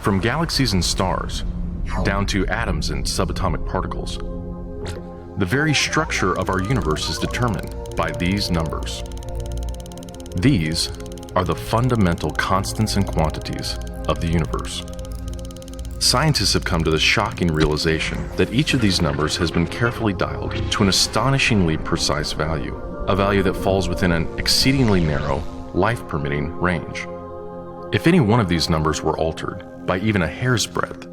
From galaxies and stars, down to atoms and subatomic particles, the very structure of our universe is determined by these numbers. These are the fundamental constants and quantities of the universe. Scientists have come to the shocking realization that each of these numbers has been carefully dialed to an astonishingly precise value, a value that falls within an exceedingly narrow, life-permitting range. If any one of these numbers were altered by even a hair's breadth,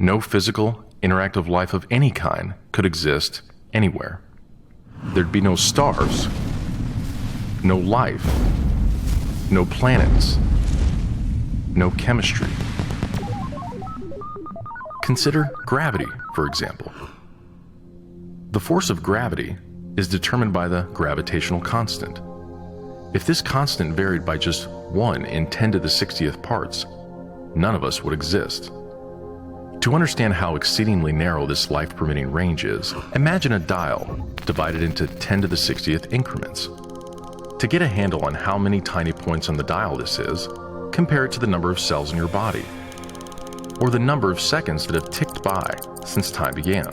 no physical, interactive life of any kind could exist anywhere. There'd be no stars, no life, no planets, no chemistry. Consider gravity, for example. The force of gravity is determined by the gravitational constant. If this constant varied by just 1 in 10 to the 60th parts, none of us would exist. To understand how exceedingly narrow this life-permitting range is, imagine a dial divided into 10 to the 60th increments. To get a handle on how many tiny points on the dial this is, compare it to the number of cells in your body, or the number of seconds that have ticked by since time began.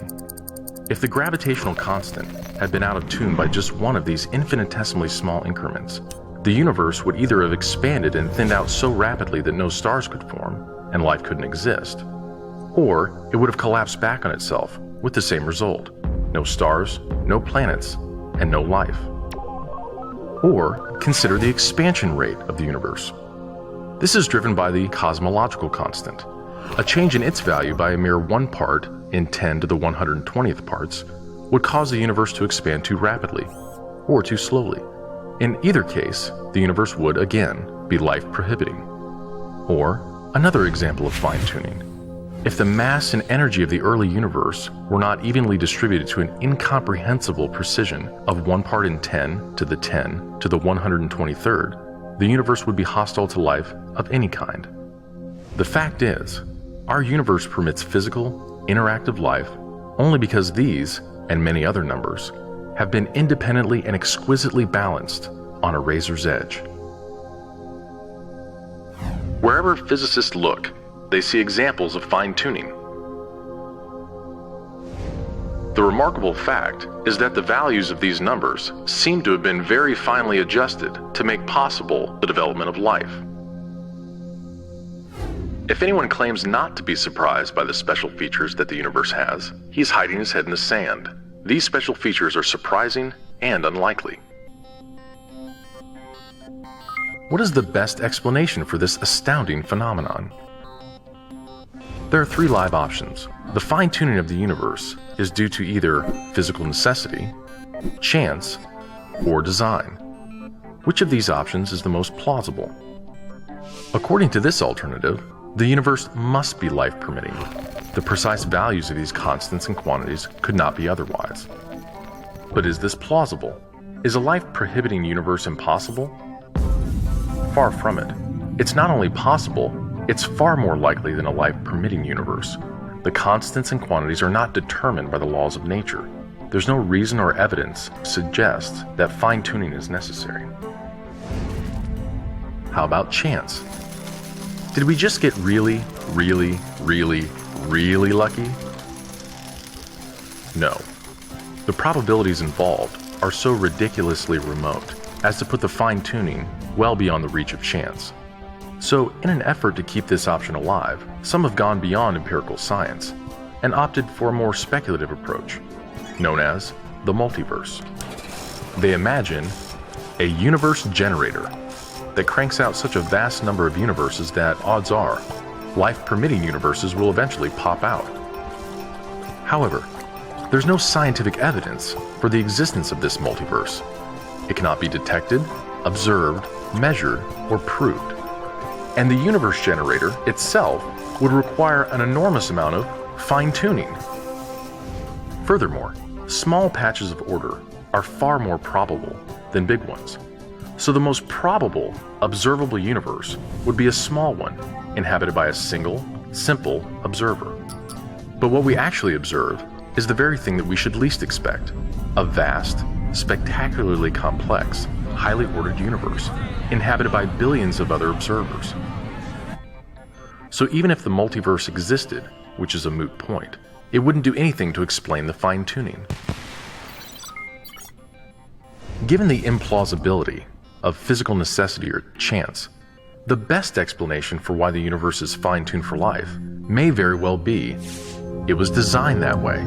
If the gravitational constant had been out of tune by just one of these infinitesimally small increments, the universe would either have expanded and thinned out so rapidly that no stars could form and life couldn't exist, or it would have collapsed back on itself with the same result: no stars, no planets, and no life. Or consider the expansion rate of the universe. This is driven by the cosmological constant. A change in its value by a mere 1 part in 10 to the 120th parts would cause the universe to expand too rapidly or too slowly. In either case, the universe would, again, be life-prohibiting. Or another example of fine-tuning. If the mass and energy of the early universe were not evenly distributed to an incomprehensible precision of 1 part in 10 to the 10 to the 123rd, the universe would be hostile to life of any kind. The fact is, our universe permits physical, interactive life only because these, and many other numbers, have been independently and exquisitely balanced on a razor's edge. Wherever physicists look, they see examples of fine-tuning. The remarkable fact is that the values of these numbers seem to have been very finely adjusted to make possible the development of life. If anyone claims not to be surprised by the special features that the universe has, he's hiding his head in the sand. These special features are surprising and unlikely. What is the best explanation for this astounding phenomenon? There are 3 live options. The fine-tuning of the universe is due to either physical necessity, chance, or design. Which of these options is the most plausible? According to this alternative, the universe must be life-permitting. The precise values of these constants and quantities could not be otherwise. But is this plausible? Is a life-prohibiting universe impossible? Far from it. It's not only possible, it's far more likely than a life-permitting universe. The constants and quantities are not determined by the laws of nature. There's no reason or evidence to suggest that fine-tuning is necessary. How about chance? Did we just get really, really, really, really lucky? No. The probabilities involved are so ridiculously remote as to put the fine-tuning well beyond the reach of chance. So, in an effort to keep this option alive, some have gone beyond empirical science and opted for a more speculative approach, known as the multiverse. They imagine a universe generator that cranks out such a vast number of universes that, odds are, life-permitting universes will eventually pop out. However, there's no scientific evidence for the existence of this multiverse. It cannot be detected, observed, measured, or proved. And the universe generator itself would require an enormous amount of fine-tuning. Furthermore, small patches of order are far more probable than big ones. So the most probable, observable universe would be a small one, inhabited by a single, simple observer. But what we actually observe is the very thing that we should least expect: a vast, spectacularly complex, highly ordered universe, inhabited by billions of other observers. So even if the multiverse existed, which is a moot point, it wouldn't do anything to explain the fine-tuning. Given the implausibility of physical necessity or chance, the best explanation for why the universe is fine-tuned for life may very well be it was designed that way.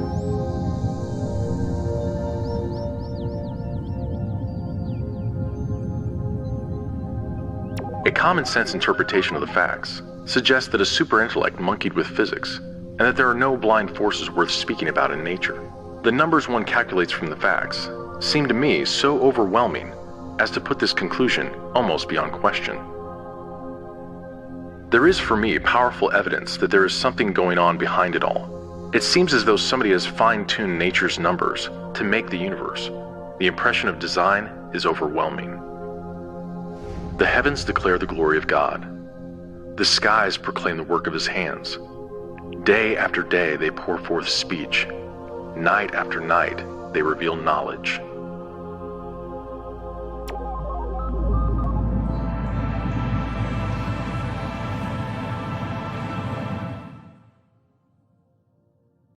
A common-sense interpretation of the facts suggests that a super-intellect monkeyed with physics, and that there are no blind forces worth speaking about in nature. The numbers one calculates from the facts seem to me so overwhelming as to put this conclusion almost beyond question. There is for me powerful evidence that there is something going on behind it all. It seems as though somebody has fine-tuned nature's numbers to make the universe. The impression of design is overwhelming. The heavens declare the glory of God. The skies proclaim the work of his hands. Day after day they pour forth speech. Night after night they reveal knowledge.